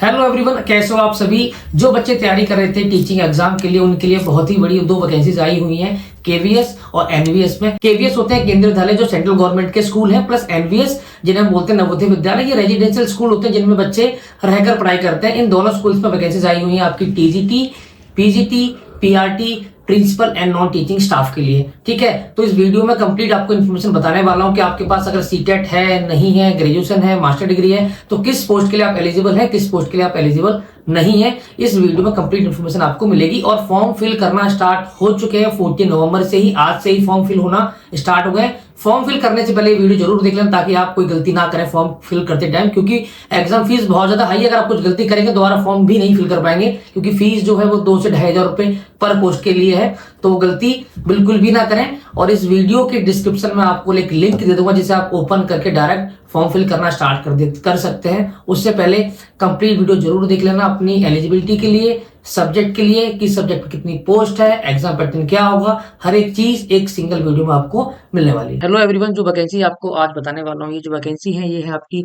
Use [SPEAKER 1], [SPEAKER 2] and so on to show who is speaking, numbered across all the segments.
[SPEAKER 1] Hello everyone, कैसे हो आप सभी। जो बच्चे तैयारी कर रहे थे टीचिंग एग्जाम के लिए, उनके लिए बहुत ही बड़ी दो वैकेंसीज आई हुई हैं, केवीएस और एनवीएस में। केवीएस होते हैं केंद्रीय विद्यालय, जो सेंट्रल गवर्नमेंट के स्कूल हैं, प्लस एनवीएस जिन्हें हम बोलते हैं नवोदय विद्यालय, ये रेजिडेंशियल स्कूल होते हैं जिनमें बच्चे रहकर पढ़ाई करते हैं। इन दोनों स्कूल्स में वैकेंसीज आई हुई है आपकी TGT, PGT, PRT, principal and non teaching staff के लिए। ठीक है, तो इस वीडियो में कंप्लीट आपको इन्फॉर्मेशन बताने वाला हूं कि आपके पास अगर सीटेट है, नहीं है, ग्रेजुएशन है, मास्टर डिग्री है, तो किस पोस्ट के लिए आप एलिजिबल है, किस पोस्ट के लिए आप एलिजिबल नहीं है। इस वीडियो में कंप्लीट इन्फॉर्मेशन आपको मिलेगी। और फॉर्म फिल करना स्टार्ट हो चुके हैं 14 नवंबर से ही, आज से ही फॉर्म फिल होना स्टार्ट हो गए। फॉर्म फिल करने से पहले वीडियो जरूर देख लें ताकि आप कोई गलती ना करें फॉर्म फिल करते टाइम, क्योंकि एग्जाम फीस बहुत ज्यादा हाई है। अगर आप कुछ गलती करेंगे दोबारा फॉर्म भी नहीं फिल कर पाएंगे, क्योंकि फीस जो है वो 2 से 2,500 रुपए पर पोस्ट के लिए है। तो गलती बिल्कुल भी ना करें। और इस वीडियो के डिस्क्रिप्शन में आपको एक लिंक दे दूंगा जिसे आप ओपन करके डायरेक्ट फॉर्म फिल करना स्टार्ट कर सकते हैं। उससे पहले कंप्लीट वीडियो जरूर देख लेना अपनी एलिजिबिलिटी के लिए, सब्जेक्ट के लिए, किस सब्जेक्ट में कितनी पोस्ट है, एग्जाम पैटर्न क्या होगा, हर एक चीज एक सिंगल वीडियो में आपको मिलने वाली है। हेलो एवरीवन, जो वैकेंसी आपको आज बताने वाला हूँ, ये जो वैकेंसी है ये है आपकी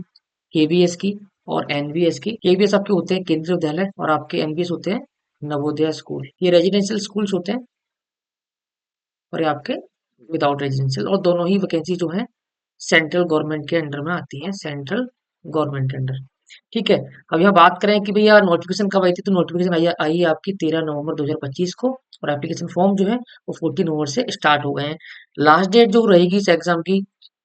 [SPEAKER 1] केवीएस की और एनवीएस की। केवीएस आपके होते हैं केंद्रीय विद्यालय और आपके एनवीएस होते हैं नवोदय स्कूल। ये रेजिडेंशियल स्कूल्स होते हैं और ये आपके विदाउट रेजिडेंशियल। और दोनों ही वैकेंसी जो है सेंट्रल गवर्नमेंट के अंडर में आती है, सेंट्रल गवर्नमेंट के अंडर। ठीक है, अब यहाँ बात करें कि भैया नोटिफिकेशन कब आई थी, तो नोटिफिकेशन आई है आपकी 13 नवंबर 2025 को। और एप्लीकेशन फॉर्म जो है वो 14 नवंबर से स्टार्ट हो गए हैं। लास्ट डेट जो रहेगी इस एग्जाम की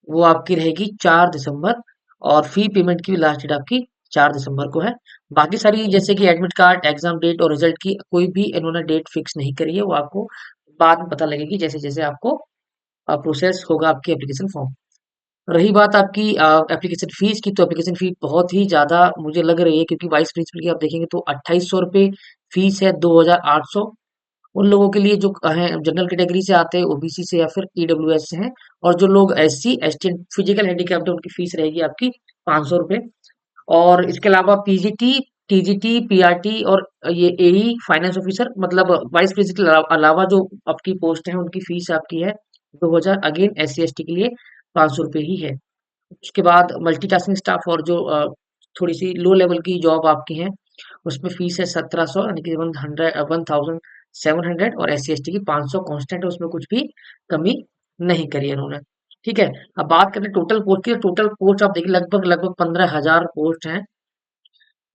[SPEAKER 1] वो आपकी रहेगी 4 दिसंबर। और फी पेमेंट की भी लास्ट डेट आपकी 4 दिसंबर को है। बाकी सारी जैसे कि एडमिट कार्ड, एग्जाम डेट और रिजल्ट की कोई भी इन्होंने डेट फिक्स नहीं करी है, वो आपको बाद में पता लगेगी जैसे जैसे आपको प्रोसेस होगा आपकी एप्लीकेशन फॉर्म। रही बात आपकी एप्लीकेशन फीस की, तो एप्लीकेशन फीस बहुत ही ज्यादा मुझे लग रही है, क्योंकि वाइस प्रिंसिपल की आप देखेंगे तो 2800 रुपये फीस है, 2800 उन लोगों के लिए जो हैं जनरल कैटेगरी से आते हैं, ओबीसी से या फिर ईडब्ल्यूएस से हैं। और जो लोग एससी एसटी फिजिकल हैंडीकैप्ड है, उनकी फीस रहेगी आपकी 500 रुपये। और इसके अलावा पीजीटी, टीजीटी, पीआरटी और ये एई फाइनेंस ऑफिसर, मतलब वाइस प्रिंसिपल के अलावा जो आपकी पोस्ट है उनकी फीस आपकी है 2000। अगेन एससी एसटी के लिए 500 रुपये ही है। उसके बाद मल्टीटास्किंग स्टाफ और जो थोड़ी सी लो लेवल की जॉब आपकी है, उसमें फीस है 1700, यानी कि 1700। और एस सी एस टी की 500 कांस्टेंट है, उसमें कुछ भी कमी नहीं करी है उन्होंने। ठीक है, अब बात करें टोटल पोस्ट की, टोटल पोस्ट आप देखिए लगभग लगभग 15,000 पोस्ट हैं।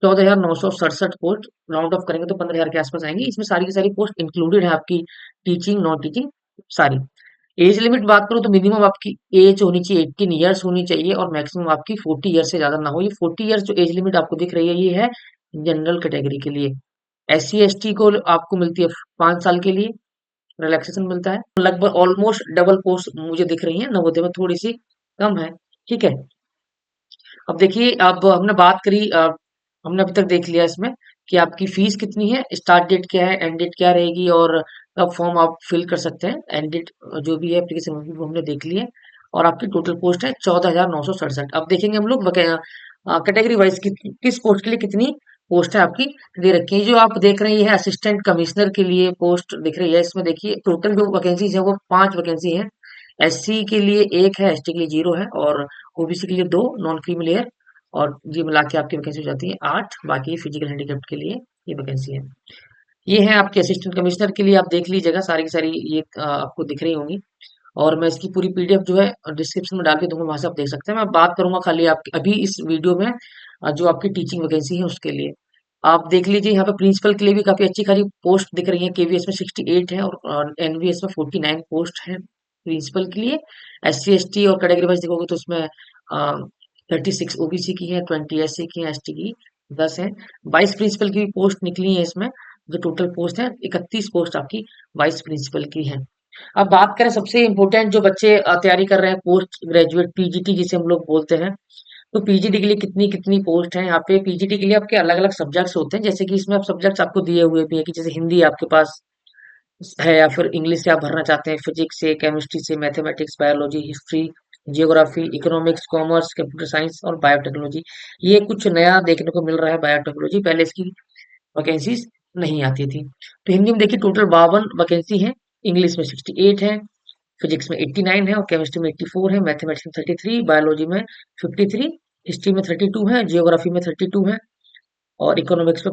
[SPEAKER 1] 14,967 पोस्ट राउंड ऑफ करेंगे तो 15,000 के आसपास आएंगी। इसमें सारी की सारी पोस्ट इंक्लूडेड है आपकी, टीचिंग नॉन टीचिंग सारी। एज लिमिट बात करूं तो मिनिमम आपकी एज होनी चाहिए 18 ईयर्स होनी चाहिए, और मैक्सिमम आपकी 40 ईयर्स से ज्यादा ना हो। ये 40 ईयर्स जो एज लिमिट आपको दिख रही है ये है जनरल कैटेगरी के लिए। एस सी एस टी को आपको मिलती है 5 साल के लिए रिलैक्सेशन मिलता है। लगभग ऑलमोस्ट डबल पोस्ट मुझे दिख रही है, नवोदय में थोड़ी सी कम है। ठीक है, अब देखिए, अब हमने बात करी, हमने अभी तक देख लिया इसमें कि आपकी फीस कितनी है, स्टार्ट डेट क्या है, एंड डेट क्या रहेगी, और कब फॉर्म आप फिल कर सकते हैं। एंड डेट जो भी है एप्लीकेशन वो हमने देख ली है। और आपकी टोटल पोस्ट है 14,967। अब देखेंगे हम लोग कैटेगरी वाइज किस पोस्ट के लिए कितनी पोस्ट है आपकी दे रखी है। जो आप देख रहे हैं ये है असिस्टेंट कमिश्नर के लिए पोस्ट दिख रही है। इसमें देखिए टोटल जो वैकेंसीज है वो 5 वैकेंसी है। एससी के लिए 1 है, एसटी के लिए 0 है, और ओबीसी के लिए 2, नॉन क्रीमी लेयर। और ये मिला के आपकी वैकेंसी हो जाती है 8। बाकी फिजिकल हैंडीकैप्ड के लिए ये वैकेंसी है। ये है आपके असिस्टेंट कमिश्नर के लिए, आप देख लीजिएगा सारी की सारी ये आपको दिख रही होंगी। और मैं इसकी पूरी पीडीएफ जो है डिस्क्रिप्शन में डाल के दूंगा, वहां से आप देख सकते हैं। मैं बात करूंगा खाली आपकी अभी इस वीडियो में जो आपकी टीचिंग वैकेंसी है उसके लिए। आप देख लीजिए यहाँ पे प्रिंसिपल के लिए भी काफी अच्छी खाली पोस्ट दिख रही है। केवीएस में 68 है और एनवीएस में 49 पोस्ट है प्रिंसिपल के लिए। एस सी एस टी और कैटेगरी वाइज देखोगे तो उसमें 36 ओबीसी की है, 20 एस सी की है, एस टी की 10 है। वाइस प्रिंसिपल की भी पोस्ट निकली है इसमें। जो टोटल पोस्ट है 31 पोस्ट आपकी वाइस प्रिंसिपल की है। अब बात करें सबसे इम्पोर्टेंट, जो बच्चे तैयारी कर रहे हैं पोस्ट ग्रेजुएट पीजीटी जिसे हम लोग बोलते हैं, तो पीजीटी के लिए कितनी कितनी पोस्ट है यहाँ पे। पीजीटी के लिए आपके अलग अलग सब्जेक्ट्स होते हैं, जैसे कि इसमें आप सब्जेक्ट्स आपको दिए हुए भी है कि जैसे हिंदी आपके पास है, या फिर इंग्लिश से आप भरना चाहते हैं, फिजिक्स से, केमिस्ट्री से, mathematics, biology, history, geography, economics, commerce, computer science और बायोटेक्नोलॉजी। ये कुछ नया देखने को मिल रहा है बायोटेक्नोलॉजी, पहले इसकी वैकेंसीज नहीं आती थी। तो हिंदी में देखिए टोटल 52 वैकेंसी है, इंग्लिश में 68 है, फिजिक्स में 89 है, और केमिस्ट्री में 84 है, मैथमेटिक्स में 33, बायोलॉजी में 53, हिस्ट्री में 32 है, जियोग्राफी में 32 है, और इकोनॉमिक्स में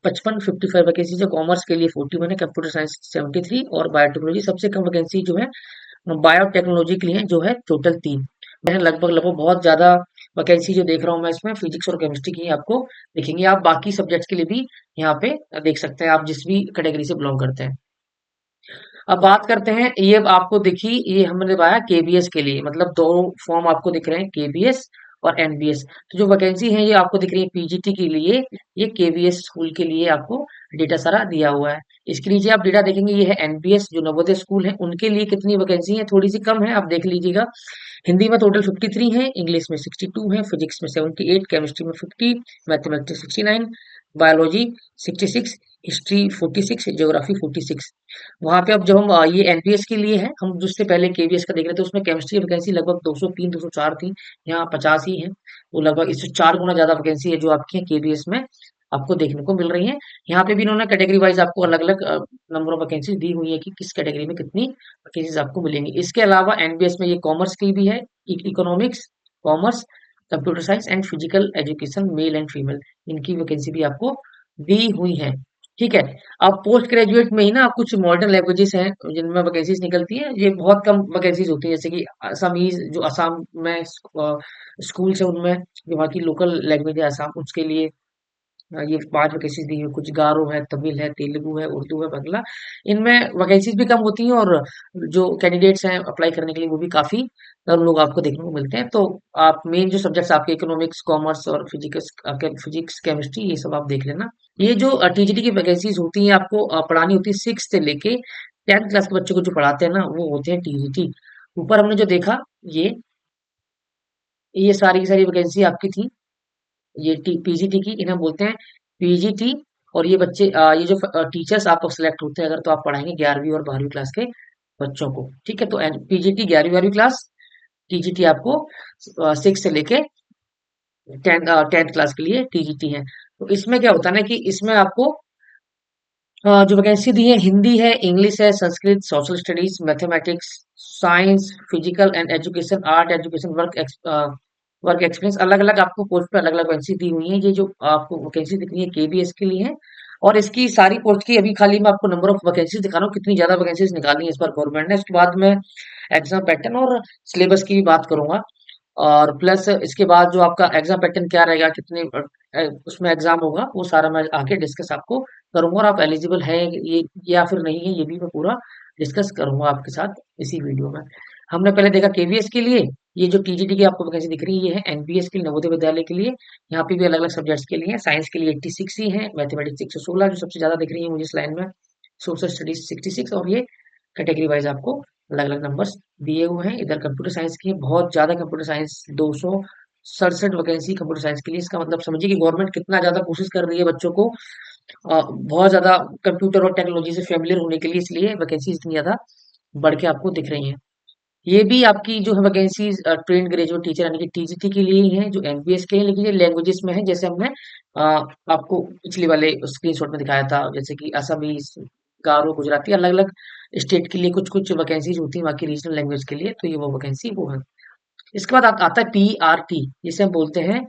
[SPEAKER 1] 55 वैकेंसी है, कॉमर्स के लिए 41 है, कंप्यूटर साइंस 73 और बायोटेक्नोलॉजी सबसे कम वैकेंसी जो है बायोटेक्नोलॉजी के लिए जो है टोटल 3। मैंने लगभग लगभग बहुत ज्यादा वैकेंसी जो देख रहा हूँ मैं इसमें फिजिक्स और केमिस्ट्री की आपको दिखेंगे। आप बाकी सब्जेक्ट्स के लिए भी यहाँ पे देख सकते हैं, आप जिस भी कैटेगरी से बिलोंग करते हैं। अब बात करते हैं, ये आपको देखी, ये हमने बताया केबीएस के लिए, मतलब दो फॉर्म आपको दिख रहे हैं, केबीएस और एनबीएस। तो जो वैकेंसी है ये आपको दिख रही है पीजीटी के लिए, ये केबीएस स्कूल के लिए आपको डेटा सारा दिया हुआ है। इसके नीचे आप डेटा देखेंगे, ये है एनबीएस जो नवोदय स्कूल है उनके लिए कितनी वैकेंसी है, थोड़ी सी कम है, आप देख लीजिएगा। हिंदी में टोटल 53 है, इंग्लिश में 62 है, फिजिक्स में 78, केमिस्ट्री में 50, मैथमेटिक्स 69, बायोलॉजी 66, हिस्ट्री 46, ज्योग्राफी 46। वहां पे अब जब हम ये एनपीएस के लिए है, हम जिससे पहले केवीएस का देख रहे थे उसमें केमिस्ट्री वैकेंसी लगभग 203 204 थी, यहाँ 50 ही है। वो लगभग इससे 4 गुना ज्यादा वैकेंसी है जो आपकी केवीएस में आपको देखने को मिल रही है। यहाँ पे भी इन्होंने कैटेगरी वाइज आपको अलग अलग नंबर ऑफ वैकेंसी दी हुई है कि किस कैटेगरी में कितनी वैकेंसीज आपको मिलेंगी। इसके अलावा एनबीएस में ये कॉमर्स की भी है, economics, commerce, computer science and physical education, male and female, इनकी वैकेंसी भी आपको दी हुई है। ठीक है। अब पोस्ट ग्रेजुएट में ही ना कुछ मॉडर्न लैंग्वेजेस हैं जिनमें वैकेंसीज निकलती है, ये बहुत कम वैकेंसीज होती है, जैसे कि असमीज जो असम में स्कूल है उनमें, जो वहाँ की लोकल लैंग्वेज है असम, उसके लिए ये 5 वैकेंसीज दी है। कुछ गारो है, तमिल है, तेलुगु है, उर्दू है, बांग्ला, इनमें वैकेंसीज भी कम होती हैं और जो कैंडिडेट्स हैं अप्लाई करने के लिए वो भी काफी कम लोग आपको देखने को मिलते हैं। तो आप मेन जो सब्जेक्ट्स आपके इकोनॉमिक्स, कॉमर्स और फिजिक्स केमिस्ट्री, ये सब आप देख लेना। ये जो टीजीटी की वैकेंसीज होती हैं आपको पढ़ानी होती है 6 से लेके 10th क्लास के बच्चों को जो पढ़ाते हैं ना वो होते हैं टीजीटी। ऊपर हमने जो देखा, ये ये सारी की सारी वैकेंसी आपकी थी, ये पीजीटी की, इन्हें बोलते हैं पीजीटी। और ये बच्चे ये जो टीचर्स आप सिलेक्ट होते हैं अगर, तो आप पढ़ाएंगे 11वीं और 12वीं क्लास के बच्चों को। ठीक है, तो पीजीटी 11वीं 12वीं क्लास, टीजीटी आपको 6 से लेके 10th क्लास के लिए टीजीटी है। तो इसमें क्या होता है ना कि इसमें आपको जो वैकेंसी दी है, हिंदी है, इंग्लिश है, Sanskrit, social studies, mathematics, science, physical and education, art education, work experience, अलग अलग आपको पोस्ट पे अलग अलग वैकेंसी दी हुई है। ये जो आपको वैकेंसी दिख रही है केबीएस के लिए है, और इसकी सारी पोस्ट की अभी खाली मैं आपको नंबर ऑफ वैकेंसीज दिखा रहा हूँ, कितनी ज्यादा वैकेंसीज निकाली है इस बार गवर्नमेंट ने। उसके बाद में एग्जाम पैटर्न और सिलेबस की भी बात करूंगा, और प्लस इसके बाद जो आपका एग्जाम पैटर्न क्या रहेगा, कितने उसमें एग्जाम होगा, वो सारा मैं आके डिस्कस आपको करूंगा, और आप एलिजिबल है ये या फिर नहीं है, ये भी मैं पूरा डिस्कस करूंगा आपके साथ इसी वीडियो में। हमने पहले देखा केवीएस के लिए, ये जो टीजीटी की आपको वैकेंसी दिख रही है ये है एनपीएस के लिए, नवोदय विद्यालय के लिए। यहाँ पे भी अलग अलग सब्जेक्ट्स के लिए है, साइंस के लिए 86 ही है, मैथमेटिक्स 116 जो सबसे ज्यादा दिख रही है मुझे इस लाइन में, सोशल स्टडीज 66, और ये कैटेगरी वाइज आपको अलग अलग नंबर्स दिए हुए हैं। इधर कंप्यूटर साइंस की है, बहुत ज्यादा computer science 267 vacancy computer science के लिए। इसका मतलब समझिए कि गवर्नमेंट कितना ज्यादा कोशिश कर रही है बच्चों को बहुत ज्यादा कंप्यूटर और टेक्नोलॉजी से फेमिलियर होने के लिए, इसलिए वैकेंसी इतनी ज्यादा बढ़ के आपको दिख रही हैं। ये भी आपकी जो है वैकेंसी ट्रेंड ग्रेजुएट टीचर यानी कि टीजीटी के लिए ही है, जो एमबीएस के लिए, लेकिन ये लैंग्वेजेस में है, जैसे हमने आपको पिछले वाले स्क्रीनशॉट में दिखाया था, जैसे कि असमीज, गारो, गुजराती, अलग अलग स्टेट के लिए कुछ कुछ वैकेंसीज होती है बाकी रीजनल लैंग्वेज के लिए, तो ये वो वैकेंसी वो है। इसके बाद आता है पीआरटी, जिसे हम बोलते हैं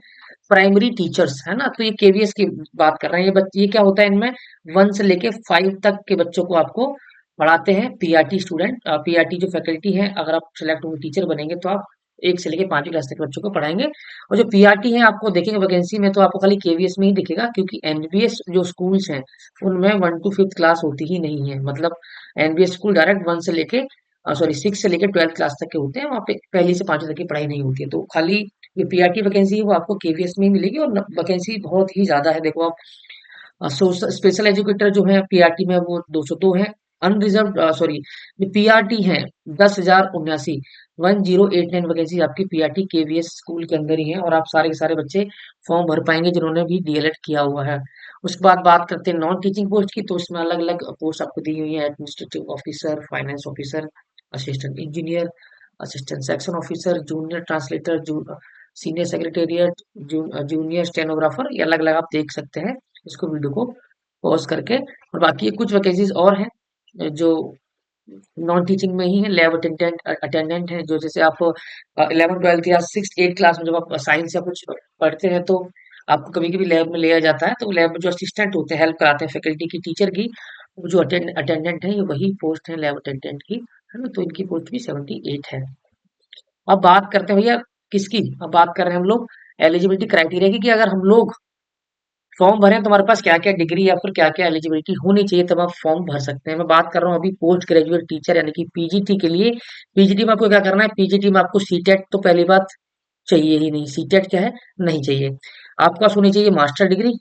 [SPEAKER 1] प्राइमरी टीचर्स, है ना। तो ये केवीएस की बात कर रहे हैं, ये क्या होता है, इनमें 1 से लेके 5 तक के बच्चों को आपको पढ़ाते हैं पीआरटी स्टूडेंट। पीआरटी जो फैकल्टी है, अगर आप सिलेक्ट होंगे टीचर बनेंगे तो आप 1 से लेके 5वीं क्लास तक के बच्चों को पढ़ाएंगे। और जो पीआरटी है आपको देखेंगे वैकेंसी में तो आपको खाली केवीएस में ही दिखेगा, क्योंकि एनबीएस जो स्कूल्स हैं उनमें 1 to 5th क्लास होती ही नहीं है। मतलब एनबीएस स्कूल डायरेक्ट 1 से लेके 6 से लेके 12th क्लास तक के होते हैं, वहाँ पे पहली से 5वीं तक की पढ़ाई नहीं होती है। तो खाली जो पीआरटी वैकेंसी है वो आपको केवीएस में ही मिलेगी, और वैकेंसी बहुत ही ज्यादा है। देखो आप स्पेशल एजुकेटर जो है पीआरटी में वो 202 है, अनरिजर्व सॉरी जो पीआरटी है 10,079, 1089 वैकेंसी आपकी पीआरटी केवीएस स्कूल के अंदर ही है, और आप सारे के सारे बच्चे फॉर्म भर पाएंगे जिन्होंने भी डीएलएड किया हुआ है। उसके बाद बात करते हैं नॉन टीचिंग पोस्ट की, तो इसमें अलग अलग पोस्ट आपको दी हुई है, administrative officer, finance officer, assistant engineer, assistant section officer, junior translator, senior secretariat, junior stenographer, ये अलग अलग आप देख सकते हैं इसको, वीडियो को पॉज करके। और बाकी कुछ वैकेंसीज और हैं जो नॉन टीचिंग में ही है, लैब अटेंडेंट अटेंडेंट है, जो जैसे आप 11th 12th या 6th 8th क्लास में जब आप साइंस या कुछ पढ़ते हैं तो आपको कभी कभी लैब में लिया जाता है, तो लैब में जो असिस्टेंट होते हैं, हेल्प कराते हैं फैकल्टी की, टीचर की, वो जो अटेंडेंट है, ये वही पोस्ट है लैब अटेंडेंट की, है ना। तो इनकी पोस्ट भी 78 है। अब बात करते हैं भैया किसकी, अब बात कर रहे हैं हम लोग एलिजिबिलिटी क्राइटेरिया की, कि अगर हम लोग फॉर्म भरें तो हमारे पास क्या क्या डिग्री या फिर क्या क्या एलिजिबिलिटी होनी चाहिए तब आप फॉर्म भर सकते हैं। मैं बात कर रहा हूँ अभी पोस्ट ग्रेजुएट टीचर यानी कि पीजीटी के लिए। पीजीटी में आपको क्या करना है, पीजीटी में आपको सीटेट तो पहली बात चाहिए ही नहीं, सीटेट क्या है, नहीं चाहिए। आपके पास होनी चाहिए मास्टर डिग्री,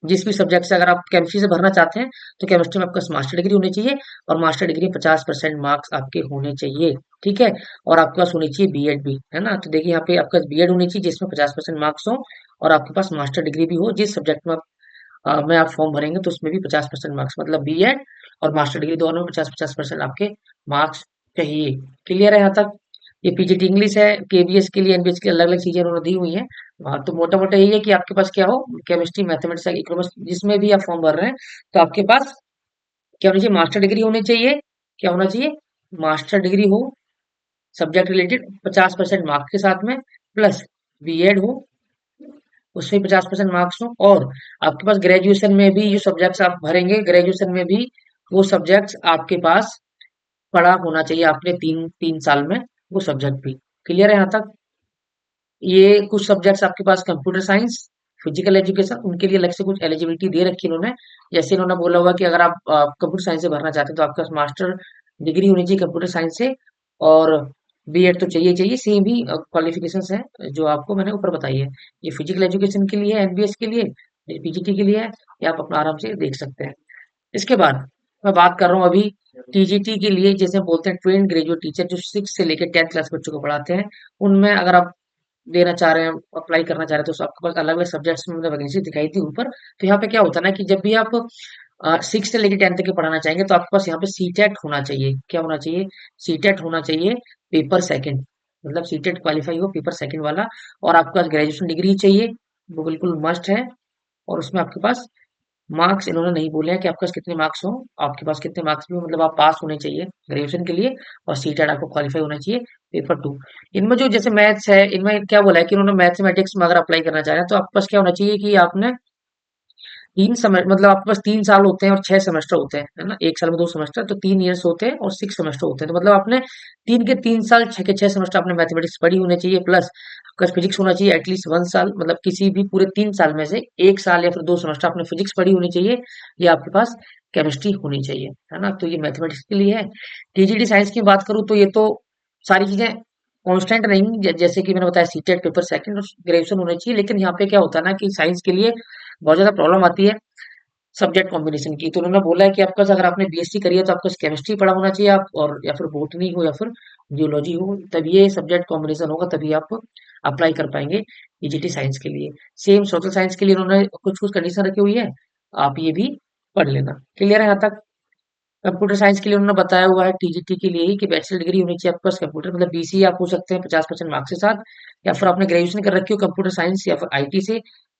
[SPEAKER 1] जिस भी सब्जेक्ट से, अगर आप केमिस्ट्री से भरना चाहते हैं तो केमिस्ट्री में आपका मास्टर डिग्री होनी चाहिए, और मास्टर डिग्री 50% मार्क्स आपके होने चाहिए, ठीक है। और आपके पास होनी चाहिए बीएड भी, है ना। तो देखिए यहाँ पे आपका बीएड होनी चाहिए जिसमें 50% मार्क्स हो, और आपके पास मास्टर डिग्री भी हो जिस सब्जेक्ट में में आप फॉर्म भरेंगे तो उसमें भी 50% मार्क्स, मतलब बीएड और मास्टर डिग्री दोनों में 50-50% आपके मार्क्स चाहिए। क्लियर है यहाँ तक। ये पीजीटी इंग्लिश है, केबीएस के लिए, एनबीएस के लिए अलग अलग चीजें उन्होंने दी हुई हैं। हाँ, तो मोटा मोटा यही है कि आपके पास क्या हो, केमिस्ट्री, मैथमेटिक्स, इकोनॉमिक्स जिसमें भी आप फॉर्म भर रहे हैं तो आपके पास क्या होना चाहिए, मास्टर डिग्री होनी चाहिए। क्या होना चाहिए, मास्टर डिग्री हो सब्जेक्ट रिलेटेड 50% मार्क्स के साथ में, प्लस बीएड हो उसमें 50% मार्क्स हो, और आपके पास ग्रेजुएशन में भी जो सब्जेक्ट्स आप भरेंगे, ग्रेजुएशन में भी वो सब्जेक्ट्स आपके पास पढ़ा होना चाहिए आपने तीन तीन साल में, वो सब्जेक्ट भी। क्लियर है यहाँ तक। ये कुछ सब्जेक्ट्स आपके पास कंप्यूटर साइंस, फिजिकल एजुकेशन, उनके लिए अलग से कुछ एलिजिबिलिटी दे रखी है इन्होंने। जैसे इन्होंने बोला हुआ कि अगर आप कंप्यूटर साइंस से भरना चाहते हैं तो आपके पास मास्टर डिग्री होनी चाहिए कंप्यूटर साइंस से, और बीएड तो चाहिए चाहिए, सेम ही क्वालिफिकेशंस है जो आपको मैंने ऊपर बताई है। ये फिजिकल एजुकेशन के लिए है, एनबीएस के लिए, ये पीजीटी के लिए है, ये आप अपना आराम से देख सकते हैं। इसके बाद मैं बात कर रहा हूँ अभी टीजीटी के लिए, जैसे बोलते हैं ट्रेन ग्रेजुएट टीचर, जो 6 से लेकर 10th क्लास बच्चों को पढ़ाते हैं। उनमें अगर आप देना चाह रहे हैं, अप्लाई करना चाह रहे हैं, तो आपके पास अलग अलग सब्जेक्ट्स में वैकेंसी दिखाई थी ऊपर। तो यहाँ पे क्या होता है ना कि जब भी आप 6 से लेकर 10th तक के पढ़ाना चाहेंगे तो आपके पास यहाँ पे सीटेट होना चाहिए। क्या होना चाहिए, सीटेट होना चाहिए, पेपर सेकंड, मतलब सीटेट क्वालिफाई हो पेपर सेकंड वाला, और आपके पास ग्रेजुएशन डिग्री चाहिए, वो बिल्कुल मस्ट है। और उसमें आपके पास मार्क्स इन्होंने नहीं बोले हैं कि आपके पास कितने मार्क्स हो, आपके पास कितने मार्क्स भी हो, मतलब आप पास होने चाहिए ग्रेजुएशन के लिए, और सीटेट आपको क्वालिफाई होना चाहिए पेपर 2। इनमें जो जैसे मैथ्स है, इनमें क्या बोला है कि उन्होंने मैथमेटिक्स में अगर अप्लाई करना चाह रहे हैं तो आपके पास क्या होना चाहिए कि आपने तीन समय, मतलब आपके पास 3 साल होते हैं और 6 सेमेस्टर होते हैं, है ना। एक साल में 2 सेमेस्टर, तो 3 ईयर्स होते हैं और 6 सेमेस्टर होते हैं। तो मतलब आपने 3 के 3 साल, 6 के 6 सेमेस्टर आपने मैथमेटिक्स पढ़ी होनी चाहिए, प्लस आपका फिजिक्स होना चाहिए एटलीस्ट 1 साल, मतलब किसी भी पूरे 3 साल में से 1 साल या फिर 2 सेमेस्टर आपने फिजिक्स पढ़ी होनी चाहिए, या आपके पास केमिस्ट्री होनी चाहिए, है ना। तो ये मैथमेटिक्स के लिए है। टीजीटी साइंस की बात करूँ तो ये तो सारी चीजें कांस्टेंट नहीं, जैसे कि मैंने बताया सीटेट पेपर सेकंड और ग्रेजुएशन होना चाहिए, लेकिन यहाँ पे क्या होता है ना कि साइंस के लिए बहुत ज्यादा प्रॉब्लम आती है सब्जेक्ट कॉम्बिनेशन की। तो उन्होंने बोला है कि आपका अगर आपने बीएससी करी है तो आपका केमिस्ट्री पढ़ा होना चाहिए, आप और या फिर बोटनी हो या फिर जियोलॉजी हो, तब ये सब्जेक्ट कॉम्बिनेशन होगा, तभी आप अप्लाई कर पाएंगे ईजीटी साइंस के लिए। सेम सोशल साइंस के लिए उन्होंने कुछ कुछ कंडीशन रखी हुई है, आप ये भी पढ़ लेना। क्लियर है यहाँ तक। कंप्यूटर साइंस के लिए उन्होंने बताया हुआ है टीजीटी के लिए ही कि बैचलर डिग्री होनी चाहिए आपके पास कंप्यूटर, मतलब बीसी आप हो सकते हैं 50% मार्क्स के साथ, या फिर आपने ग्रेजुएशन कर रखी हो कंप्यूटर साइंस या फिर आईटी से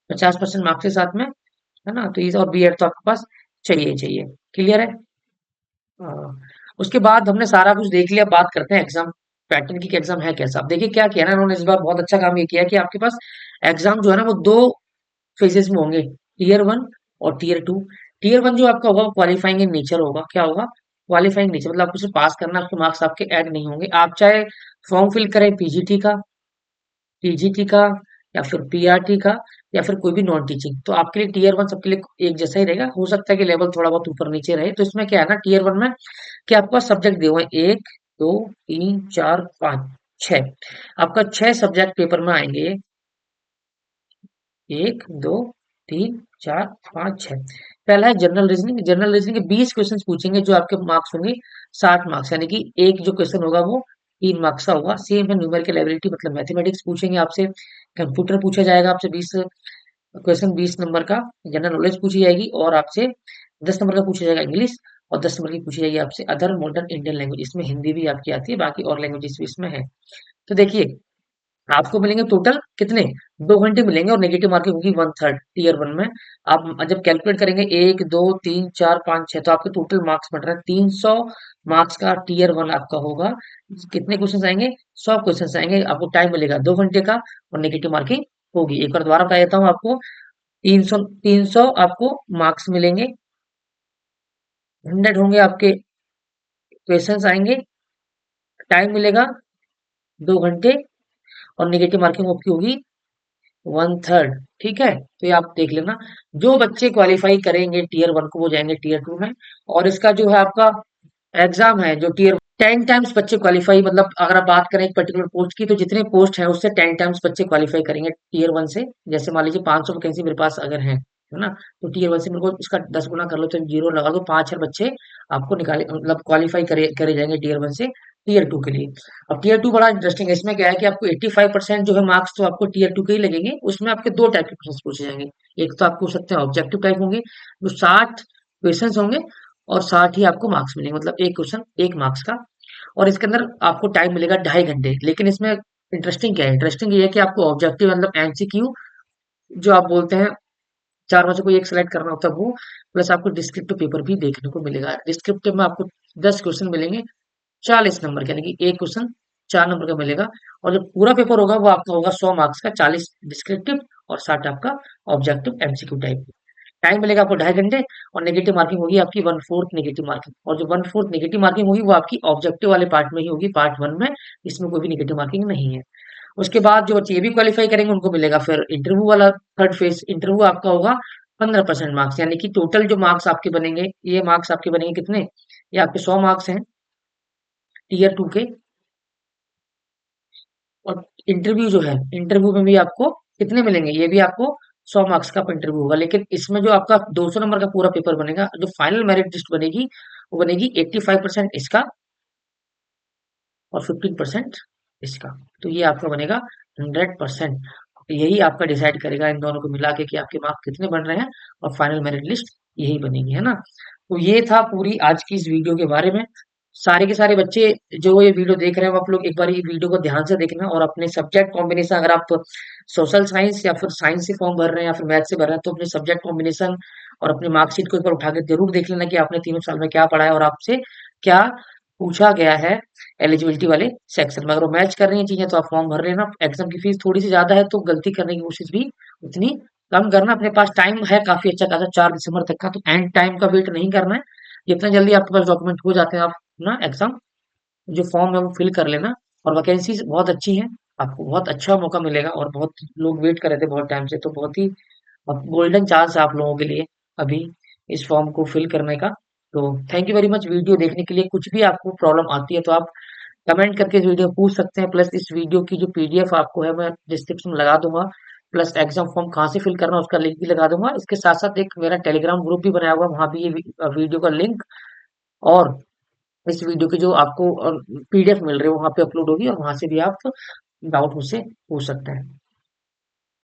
[SPEAKER 1] 50% मार्क्स के साथ में, है ना। तो ये और बीएड तो आपके पास चाहिए ही चाहिए। क्लियर है। हाँ। उसके बाद हमने सारा कुछ देख लिया, बात करते हैं एग्जाम पैटर्न की कि एग्जाम है कैसा। अब देखिए क्या किया ना इन्होंने इस बार, बहुत अच्छा काम ये किया कि आपके पास एग्जाम जो है ना वो दो फेजेस में होंगे, टीयर 1 और टीयर 2। टीयर 1 जो आपका होगा वो क्वालिफाइंग इन नेचर होगा। क्या होगा, क्वालिफाइंग नेचर, मतलब आपको सिर्फ पास करना, आपके मार्क्स आपके ऐड नहीं होंगे। आप चाहे फॉर्म फिल करें पीजीटी का, टीजीटी का, या फिर पीआरटी का, या फिर कोई भी नॉन टीचिंग, तो आपके लिए टीयर 1 सबके लिए एक जैसा ही रहेगा। हो सकता है कि लेवल थोड़ा बहुत ऊपर नीचे रहे। तो इसमें क्या है ना टीयर 1 में कि आपका सब्जेक्ट दिए हुए हैं 1 2 3 4 5 6, आपका 6 सब्जेक्ट पेपर में आएंगे। 1 2 3 4 5 6। पहला है जनरल रीजनिंग। जनरल रीजनिंग के 20 क्वेश्चन पूछेंगे जो आपके मार्क्स होंगे 60 मार्क्स, यानी कि एक जो क्वेश्चन होगा वो 3 मार्क्स का होगा। सेम है न्यूमेरिकल एबिलिटी, मतलब मैथमेटिक्स पूछेंगे आपसे, कंप्यूटर पूछा जाएगा आपसे 20 क्वेश्चन 20 नंबर का, जनरल नॉलेज पूछी जाएगी, और आपसे 10 नंबर का पूछा जाएगा इंग्लिश, और 10 नंबर की पूछी जाएगी आपसे अदर मॉडर्न इंडियन लैंग्वेज, इसमें हिंदी भी आपकी आती है, बाकी और लैंग्वेजेस भी इसमें है। तो देखिए आपको मिलेंगे टोटल कितने, 2 घंटे मिलेंगे, और नेगेटिव मार्किंग होगी 1/3 टीयर 1 में। आप जब कैलकुलेट करेंगे 1 2 3 4 5 6, तो आपके टोटल मार्क्स बन रहे हैं 300 मार्क्स का टीयर 1 आपका होगा। कितने क्वेश्चन आएंगे, 100 क्वेश्चन आएंगे, आपको टाइम मिलेगा 2 घंटे का, और नेगेटिव मार्किंग होगी। एक बार दोबारा बता देता हूँ आपको, 300 आपको मार्क्स मिलेंगे, 100 होंगे आपके क्वेश्चंस आएंगे, टाइम मिलेगा 2 घंटे, और नेगेटिव मार्किंग आपकी होगी 1/3। ठीक है, तो ये आप देख लेना। जो बच्चे क्वालिफाई करेंगे टीयर 1 को वो जाएंगे टीयर 2 में। और इसका जो है आपका एग्जाम है जो टीयर 10 टाइम्स बच्चे क्वालिफाई, मतलब अगर आप बात करें एक पर्टिकुलर पोस्ट की, तो जितने पोस्ट हैं उससे 10 टाइम्स बच्चे क्वालिफाई करेंगे टीयर 1 से। जैसे मान लीजिए 500 वैकेंसी मेरे पास अगर है ना, तो टीयर 1 से मेरे को इसका 10 गुना कर लो, तो जीरो लगा दो, 5 बच्चे आपको निकाले, मतलब क्वालिफाई करे करे जाएंगे टीयर 1 से टीयर 2 के लिए। अब टीयर 2 बड़ा इंटरेस्टिंग है, इसमें क्या है कि आपको 85% जो है मार्क्स तो आपको टीयर 2 के ही लगेंगे। उसमें आपके दो टाइप के क्वेश्चन पूछे जाएंगे। एक तो आपको पूछ सकते हैं ऑब्जेक्टिव टाइप होंगे, जो 60 क्वेश्चन होंगे, और 60 ही आपको मार्क्स मिलेंगे, मतलब एक क्वेश्चन 1 मार्क्स का। और इसके अंदर आपको टाइम मिलेगा 2.5 घंटे। लेकिन इसमें इंटरेस्टिंग क्या है, इंटरेस्टिंग ये है कि आपको ऑब्जेक्टिव मतलब एमसीक्यू जो आप बोलते हैं, चार में से कोई एक सिलेक्ट करना होता है वो, प्लस आपको डिस्क्रिप्टिव पेपर भी देखने को मिलेगा। डिस्क्रिप्टिव में आपको 10 क्वेश्चन मिलेंगे, 40 नंबर के, यानी कि एक क्वेश्चन 4 नंबर का मिलेगा। और जो पूरा पेपर होगा वो आपका होगा 100 मार्क्स का, 40 डिस्क्रिप्टिव और 60 आपका ऑब्जेक्टिव एमसीक्यू टाइप। टाइम मिलेगा आपको 2.5 घंटे, और नेगेटिव मार्किंग होगी आपकी 1/4 नेगेटिव मार्किंग। और जो 1/4 नेगेटिव मार्किंग होगी वो आपकी ऑब्जेक्टिव वाले पार्ट में ही होगी, पार्ट 1 में। इसमें कोई भी नेगेटिव मार्किंग नहीं है। उसके बाद जो बच्चे ये भी क्वालिफाई करेंगे उनको मिलेगा फिर इंटरव्यू वाला थर्ड फेज। इंटरव्यू आपका होगा 15% मार्क्स, यानी कि टोटल जो मार्क्स आपके बनेंगे, ये मार्क्स आपके बनेंगे कितने, ये आपके 100 मार्क्स हैं टीयर 2 के। और इंटरव्यू जो है, इंटरव्यू में भी आपको कितने मिलेंगे, ये भी आपको 100 मार्क्स का इंटरव्यू होगा। लेकिन इसमें जो आपका 200 नंबर का पूरा पेपर बनेगा, जो फाइनल मेरिट लिस्ट बनेगी वो बनेगी 85% इसका और 15% इसका। तो ये आपका बनेगा 100%। यही आपका डिसाइड करेगा इन दोनों को मिला के कि आपके मार्क्स कितने बन रहे हैं, और फाइनल मेरिट लिस्ट यही बनेगी, है ना। तो ये था पूरी आज की इस वीडियो के बारे में। सारे के सारे बच्चे जो ये वीडियो देख रहे हैं वो आप लोग एक बार ये वीडियो को ध्यान से देखना, और अपने सब्जेक्ट कॉम्बिनेशन, अगर आप सोशल साइंस या फिर साइंस से फॉर्म भर रहे हैं या फिर मैथ से भर रहे हैं, तो अपने सब्जेक्ट कॉम्बिनेशन और अपनी मार्कशीट को एक बार उठा के जरूर देख लेना कि आपने तीनों साल में क्या पढ़ा है और आपसे क्या पूछा गया है एलिजिबिलिटी वाले सेक्शन में। अगर वो मैच कर रही हैं चीजें तो आप फॉर्म भर लेना। एग्जाम की फीस थोड़ी सी ज्यादा है, तो गलती करने की कोशिश भी उतनी कम करना। अपने पास टाइम है काफी अच्छा खासा, 4 दिसंबर तक का, तो एंड टाइम का वेट नहीं करना है। जितना जल्दी आपके पास डॉक्यूमेंट हो जाते हैं, आप ना एग्जाम जो फॉर्म है वो फिल कर लेना। और वैकेंसीज बहुत अच्छी हैं, आपको बहुत अच्छा मौका मिलेगा, और बहुत लोग वेट कर रहे थे बहुत टाइम से, तो बहुत ही गोल्डन चांस है आप लोगों के लिए अभी इस फॉर्म को फिल करने का। तो thank you very much video देखने के लिए। कुछ भी आपको प्रॉब्लम आती है तो आप कमेंट करके इस वीडियो पूछ सकते हैं। प्लस इस वीडियो की जो पीडीएफ आपको है मैं डिस्क्रिप्शन में लगा दूंगा, प्लस एग्जाम फॉर्म कहाँ से फिल करना है उसका लिंक भी लगा दूंगा। इसके साथ साथ एक मेरा टेलीग्राम ग्रुप भी बनाया हुआ है, वहाँ भी ये वीडियो का लिंक और इस वीडियो की जो आपको पीडीएफ मिल रही है वहाँ पे अपलोड होगी, और वहाँ से भी आप डाउट मुझसे पूछ सकते हैं।